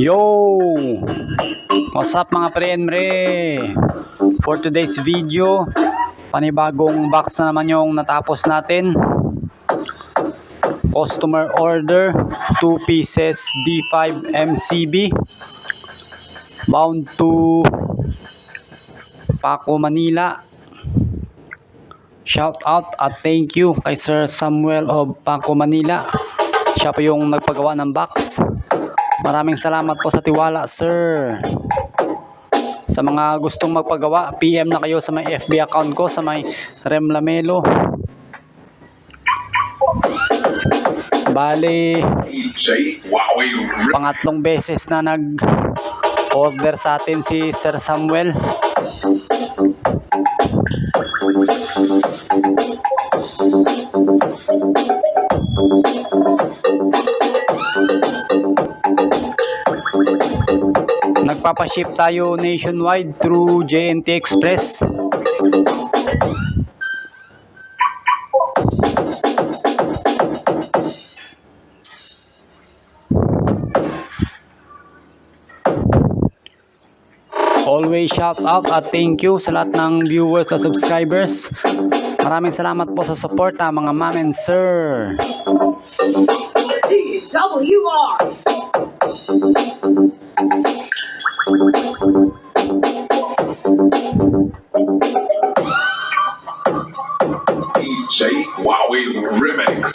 Yo! What's up mga pre-enre? For today's video, panibagong box na naman yung natapos natin. Customer order, 2 pieces D5 MCB. Bound to Paco, Manila. Shout out at thank you kay Sir Samuel of Paco, Manila. Siya po yung nagpagawa ng box. Maraming salamat po sa tiwala, sir. Sa mga gustong magpagawa, PM na kayo sa may FB account ko, sa may Rem Lamelo. Bali, pangatlong beses na nag-order sa atin si Sir Samuel. Nagpapaship tayo nationwide through JNT Express. Always shout out at thank you sa lahat ng viewers at subscribers. Maraming salamat po sa support mga ma'am and sir. WR DJ Wowie Remix.